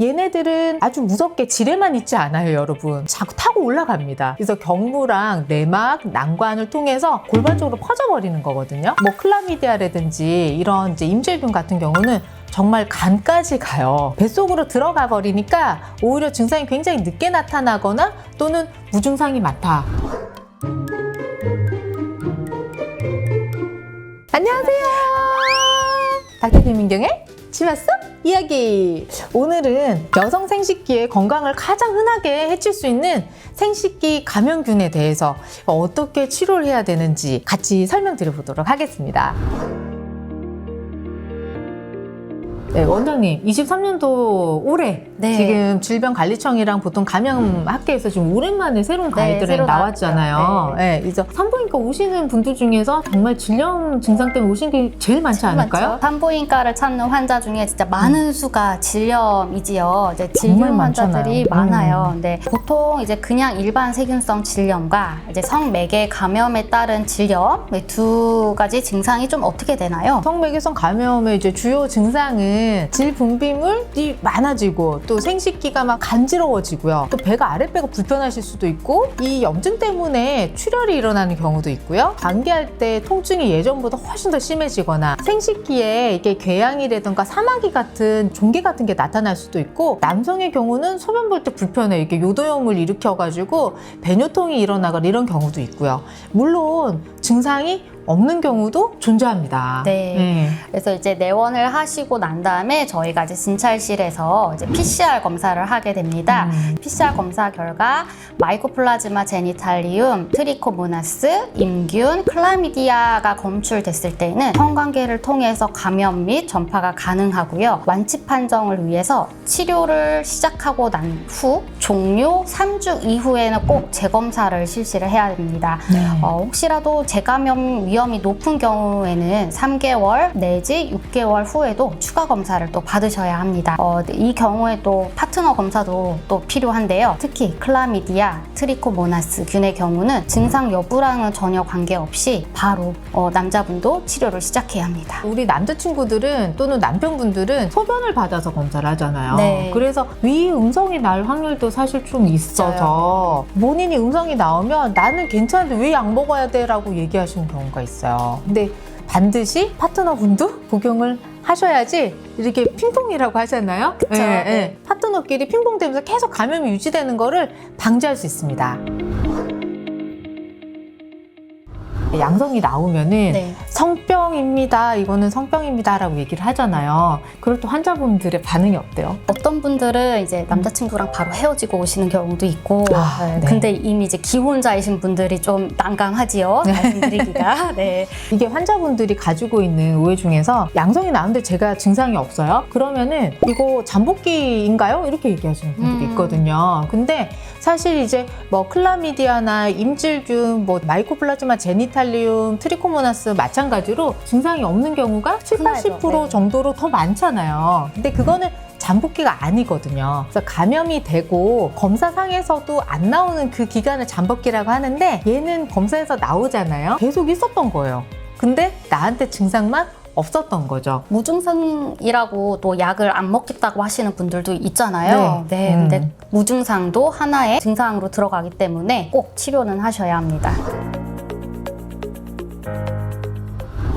얘네들은 아주 무섭게 지뢰만 있지 않아요, 여러분. 자꾸 타고 올라갑니다. 그래서 경부랑 내막, 난관을 통해서 골반쪽으로 퍼져버리는 거거든요. 뭐 클라미디아라든지 이런 이제 임질균 같은 경우는 정말 간까지 가요. 뱃속으로 들어가 버리니까 오히려 증상이 굉장히 늦게 나타나거나 또는 무증상이 많다. 안녕하세요. 닥터 김민경의 치맛속 이야기. 오늘은 여성 생식기의 건강을 가장 흔하게 해칠 수 있는 생식기 감염균에 대해서 어떻게 치료를 해야 되는지 같이 설명드려 보도록 하겠습니다. 네, 원장님, 23년도 올해 지금 질병관리청이랑 보통 감염학회에서 지금 오랜만에 새로운 가이드라인 나왔잖아요. 그래서 산부인과 오시는 분들 중에서 정말 질염 증상 때문에 오신 게 제일 많지 않을까요? 많죠. 산부인과를 찾는 환자 중에 진짜 많은 수가 질염이지요. 이제 질염 환자들이 많아요. 근데 보통 이제 그냥 일반 세균성 질염과 이제 성매개 감염에 따른 질염 두 가지 증상이 좀 어떻게 되나요? 성매개성 감염의 이제 주요 증상은 질분비물이 많아지고 또 생식기가 막 간지러워지고요. 또 배가 아랫배가 불편하실 수도 있고 이 염증 때문에 출혈이 일어나는 경우도 있고요. 방귀할 때 통증이 예전보다 훨씬 더 심해지거나 생식기에 이게 궤양이라든가 사마귀 같은 종괴 같은 게 나타날 수도 있고 남성의 경우는 소변 볼 때 불편해 이게 요도염을 일으켜가지고 배뇨통이 일어나거나 이런 경우도 있고요. 물론 증상이 없는 경우도 존재합니다. 그래서 이제 내원을 하시고 난 다음에 저희가 이제 진찰실에서 이제 PCR 검사를 하게 됩니다. PCR 검사 결과 마이코플라즈마 제니탈리움, 트리코모나스, 임균, 클라미디아가 검출됐을 때는 성관계를 통해서 감염 및 전파가 가능하고요. 완치 판정을 위해서 치료를 시작하고 난 후 종료 3주 이후에는 꼭 재검사를 실시를 해야 됩니다. 혹시라도 재감염 위험이 높은 경우에는 3개월 내지 6개월 후에도 추가 검사를 또 받으셔야 합니다. 이 경우에 또 파트너 검사도 또 필요한데요. 특히 클라미디아, 트리코모나스 균의 경우는 증상 여부랑은 전혀 관계없이 바로 남자분도 치료를 시작해야 합니다. 우리 남자친구들은 또는 남편분들은 소변을 받아서 검사를 하잖아요. 그래서 위 음성이 날 확률도 사실 좀 있어서 본인이 음성이 나오면 나는 괜찮은데 왜 약 먹어야 돼? 라고 얘기하시는 경우가 있어요. 근데 반드시 파트너분도 복용을 하셔야지 이렇게 핑퐁이라고 하잖아요. 그쵸? 파트너끼리 핑퐁되면서 계속 감염이 유지되는 거를 방지할 수 있습니다. 양성이 나오면은 성병입니다. 이거는 성병입니다. 라고 얘기를 하잖아요. 그럴 때 환자분들의 반응이 어때요? 어떤 분들은 이제 남자친구랑 바로 헤어지고 오시는 경우도 있고 근데 이미 이제 기혼자이신 분들이 좀 난감하지요. 말씀드리기가. 이게 환자분들이 가지고 있는 오해 중에서 양성이 나오는데 제가 증상이 없어요? 그러면은 이거 잠복기인가요? 이렇게 얘기하시는 분들이 있거든요. 근데 사실 이제 뭐 클라미디아나 임질균, 뭐 마이코플라즈마 제니탈리움, 트리코모나스 마찬가지로 증상이 없는 경우가 70~80% 정도로 더 많잖아요. 근데 그거는 잠복기가 아니거든요. 그래서 감염이 되고 검사상에서도 안 나오는 그 기간을 잠복기라고 하는데 얘는 검사에서 나오잖아요. 계속 있었던 거예요. 근데 나한테 증상만 없었던 거죠. 무증상이라고 또 약을 안 먹겠다고 하시는 분들도 있잖아요. 근데 무증상도 하나의 증상으로 들어가기 때문에 꼭 치료는 하셔야 합니다.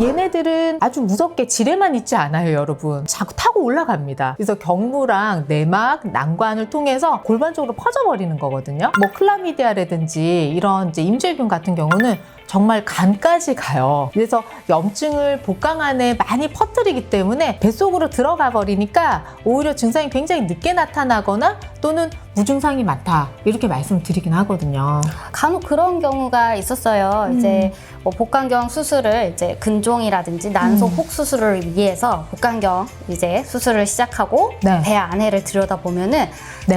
얘네들은 아주 무섭게 지뢰만 있지 않아요, 여러분. 자꾸 타고 올라갑니다. 그래서 경부랑 내막, 난관을 통해서 골반쪽으로 퍼져버리는 거거든요. 뭐 클라미디아라든지 이런 이제 임질균 같은 경우는 정말 간까지 가요. 그래서 염증을 복강 안에 많이 퍼뜨리기 때문에 뱃속으로 들어가 버리니까 오히려 증상이 굉장히 늦게 나타나거나 또는 무증상이 많다 이렇게 말씀드리긴 하거든요. 간혹 그런 경우가 있었어요. 이제 뭐 복강경 수술을 이제 근종이라든지 난소 혹 수술을 위해서 복강경 이제 수술을 시작하고 배 안에를 들여다보면은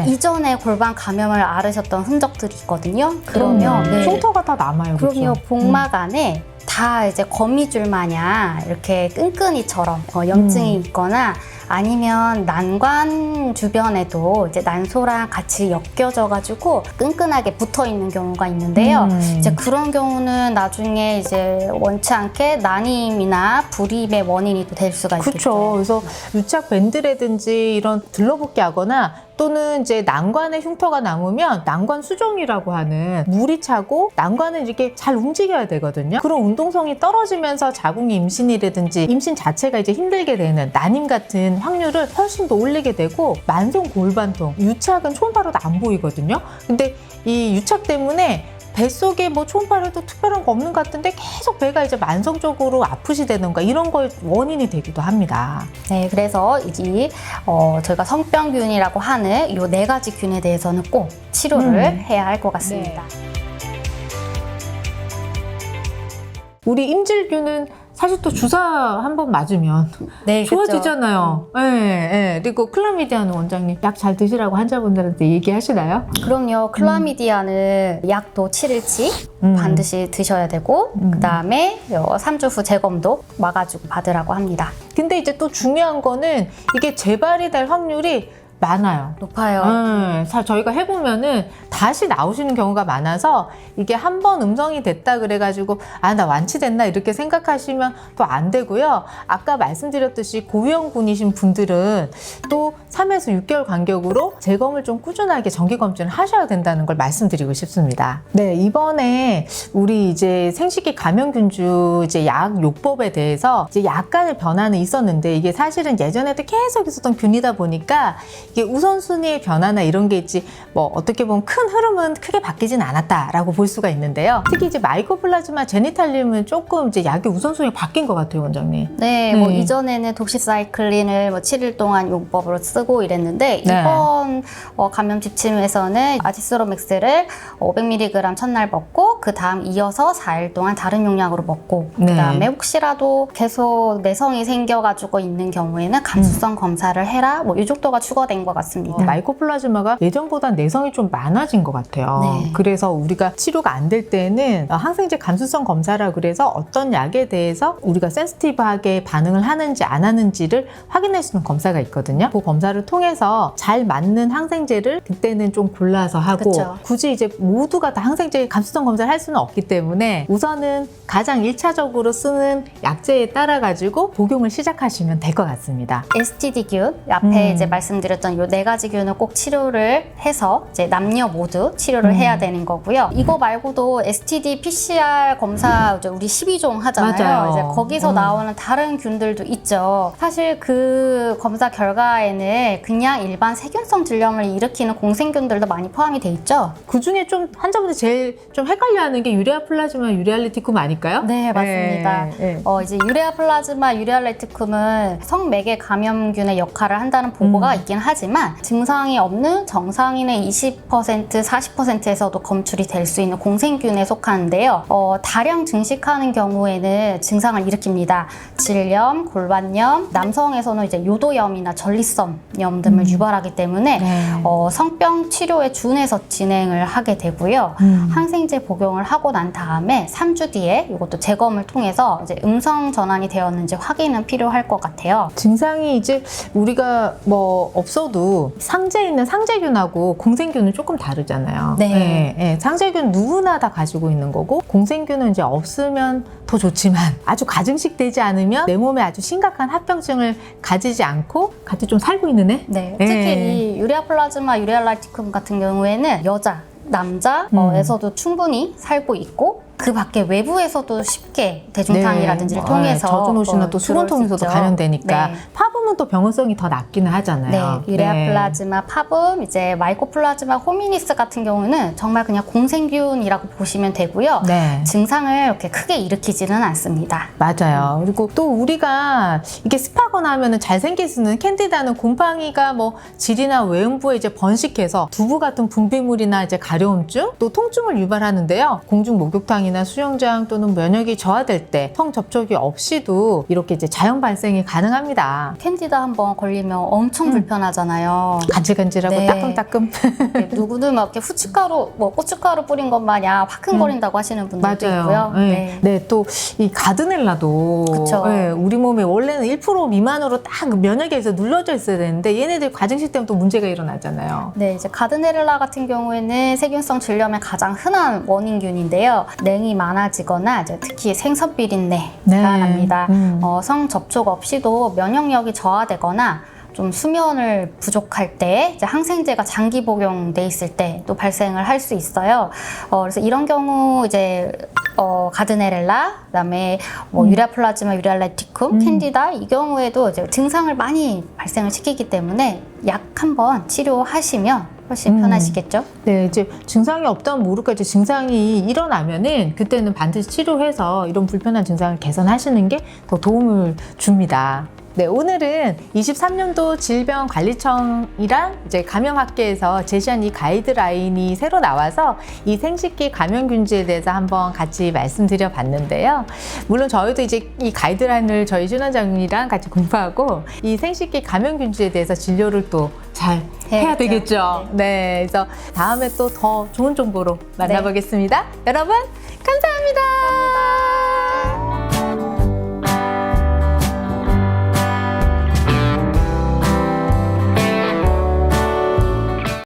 이전에 골반 감염을 앓으셨던 흔적들이 있거든요. 그러면 흉터가 다 남아요. 그럼요. 복막 안에 다 이제 거미줄 마냥 이렇게 끈끈이처럼 염증이 있거나 아니면 난관 주변에도 이제 난소랑 같이 엮여져가지고 끈끈하게 붙어 있는 경우가 있는데요. 이제 그런 경우는 나중에 이제 원치 않게 난임이나 불임의 원인이 또 될 수가 있겠죠. 그렇죠. 그래서 유착 밴드라든지 이런 들러붙게 하거나 또는 이제 난관에 흉터가 남으면 난관 수종이라고 하는 물이 차고 난관을 이렇게 잘 움직여야 되거든요. 그런 운동성이 떨어지면서 자궁 임신이라든지 임신 자체가 이제 힘들게 되는 난임 같은 확률을 훨씬 더 올리게 되고 만성 골반통, 유착은 초음파로도 안 보이거든요. 근데 이 유착 때문에 뱃속에 뭐 초음파로도 특별한 거 없는 것 같은데 계속 배가 이제 만성적으로 아프시다든가 이런 걸 원인이 되기도 합니다. 네, 그래서 이제 저희가 성병균이라고 하는 이 4가지 균에 대해서는 꼭 치료를 해야 할 것 같습니다. 우리 임질균은 사실 또 주사 한 번 맞으면 네, 좋아지잖아요. 네. 그리고 클라미디아는 원장님 약 잘 드시라고 환자분들한테 얘기하시나요? 그럼요. 클라미디아는 약도 7일치 반드시 드셔야 되고 그다음에 3주 후 재검도 와가지고 받으라고 합니다. 근데 이제 또 중요한 거는 이게 재발이 될 확률이 많아요. 높아요. 저희가 해보면은 다시 나오시는 경우가 많아서 이게 한 번 음성이 됐다 그래가지고 나 완치됐나 이렇게 생각하시면 또 안 되고요. 아까 말씀드렸듯이 고위험군이신 분들은 또 3에서 6개월 간격으로 재검을 좀 꾸준하게 정기검진을 하셔야 된다는 걸 말씀드리고 싶습니다. 네, 이번에 우리 이제 생식기 감염균주 이제 약 요법에 대해서 이제 약간의 변화는 있었는데 이게 사실은 예전에도 계속 있었던 균이다 보니까 이게 우선순위의 변화나 이런 게 있지 뭐 어떻게 보면 큰 흐름은 크게 바뀌진 않았다라고 볼 수가 있는데요. 특히 이제 마이코플라즈마 제니탈륨은 조금 이제 약의 우선순위가 바뀐 것 같아요, 원장님. 네, 뭐 이전에는 독시사이클린을 뭐 7일 동안 용법으로 쓰고 이랬는데 네. 이번 감염 지침에서는 아지스로맥스를 500mg 첫날 먹고 그 다음 이어서 4일 동안 다른 용량으로 먹고 네. 그다음에 혹시라도 계속 내성이 생겨가지고 있는 경우에는 감수성 검사를 해라 뭐 이 정도가 추가된 것 같습니다. 마이코플라즈마가 예전보다 내성이 좀 많아진 것 같아요. 네. 그래서 우리가 치료가 안 될 때는 항생제 감수성 검사라 그래서 어떤 약에 대해서 우리가 센시티브하게 반응을 하는지 안 하는지를 확인할 수 있는 검사가 있거든요. 그 검사를 통해서 잘 맞는 항생제를 그때는 좀 골라서 하고 그쵸. 굳이 이제 모두가 다 항생제 감수성 검사를 할 수는 없기 때문에 우선은 가장 1차적으로 쓰는 약제에 따라 가지고 복용을 시작하시면 될 것 같습니다. STD균 앞에 이제 말씀드렸던 요 4가지 균을 꼭 치료를 해서 이제 남녀 모두 치료를 해야 되는 거고요. 이거 말고도 STD PCR 검사 이제 우리 12종 하잖아요. 맞아요. 이제 거기서 나오는 다른 균들도 있죠. 사실 그 검사 결과에는 그냥 일반 세균성 질염을 일으키는 공생균들도 많이 포함이 돼 있죠. 그 중에 좀 환자분들 제일 좀 헷갈려하는 게 유레아 플라즈마 유레알리티쿰 아닐까요? 네, 맞습니다. 이제 유레아 플라즈마 유레알레티쿰은 성매개 감염균의 역할을 한다는 보고가 있긴 하지만 증상이 없는 정상인의 20%, 40%에서도 검출이 될 수 있는 공생균에 속하는데요. 다량 증식하는 경우에는 증상을 일으킵니다. 질염, 골반염, 남성에서는 이제 요도염이나 전립선염 등을 유발하기 때문에 성병 치료에 준해서 진행을 하게 되고요. 항생제 복용을 하고 난 다음에 3주 뒤에 이것도 재검을 통해서 이제 음성 전환이 되었는지 확인은 필요할 것 같아요. 증상이 이제 우리가 뭐 없어도 상제에 있는 상제균하고 공생균은 조금 다르잖아요. 네. 상제균 누구나 다 가지고 있는 거고 공생균은 이제 없으면 더 좋지만 아주 가증식 되지 않으면 내 몸에 아주 심각한 합병증을 가지지 않고 같이 좀 살고 있는 애? 네, 특히 이 유레아 플라즈마 유레알라티쿰 같은 경우에는 여자, 남자에서도 충분히 살고 있고 그 밖에 외부에서도 쉽게 대중탕이라든지를 통해서 젖은옷이나 또 수건통에서도 감염되니까 네. 파붐은 또 병원성이 더 낮기는 하잖아요. 네, 유레아 플라즈마 파붐, 이제 마이코플라즈마 호미니스 같은 경우는 정말 그냥 공생균이라고 보시면 되고요. 네. 증상을 이렇게 크게 일으키지는 않습니다. 맞아요. 그리고 또 우리가 이게 습하거나 하면은 잘생기는 캔디다는 곰팡이가 뭐 질이나 외음부에 이제 번식해서 두부 같은 분비물이나 이제 가려움증 또 통증을 유발하는데요. 공중 목욕탕이나 저항이나 수용 저항 또는 면역이 저하될 때 성 접촉이 없이도 이렇게 이제 자연 발생이 가능합니다. 캔디다 한번 걸리면 엄청 불편하잖아요. 간질간질하고 네. 따끔따끔. 누구는 막 이렇게 후춧가루, 뭐 고춧가루 뿌린 것 마냥 화끈거린다고 하시는 분들도 있고요. 네. 네, 또 이 가드넬라도 그쵸. 네, 우리 몸에 원래는 1% 미만으로 딱 면역에서 눌러져 있어야 되는데 얘네들 과증식 때문에 또 문제가 일어나잖아요. 네, 이제 가드네릴라 같은 경우에는 세균성 질염의 가장 흔한 원인균인데요. 냉이 많아지거나 이제 특히 생선 비린내가 네. 납니다. 성 접촉 없이도 면역력이 저하되거나 좀 수면을 부족할 때 이제 항생제가 장기 복용돼 있을 때 또 발생을 할 수 있어요. 그래서 이런 경우 이제 가드네렐라, 그다음에 뭐 유라플라즈마 유랄레티쿰, 캔디다 이 경우에도 이제 증상을 많이 발생을 시키기 때문에 약 한번 치료하시면 훨씬 편하시겠죠? 네, 이제 증상이 없다면 모를까 이제 증상이 일어나면은 그때는 반드시 치료해서 이런 불편한 증상을 개선하시는 게 더 도움을 줍니다. 네, 오늘은 23년도 질병관리청이랑 이제 감염학계에서 제시한 이 가이드라인이 새로 나와서 이 생식기 감염균지에 대해서 한번 같이 말씀드려 봤는데요. 물론 저희도 이제 이 가이드라인을 저희 신원장님이랑 같이 공부하고 이 생식기 감염균지에 대해서 진료를 또 잘 해야 되겠죠. 네, 그래서 다음에 또 더 좋은 정보로 만나보겠습니다. 여러분, 감사합니다.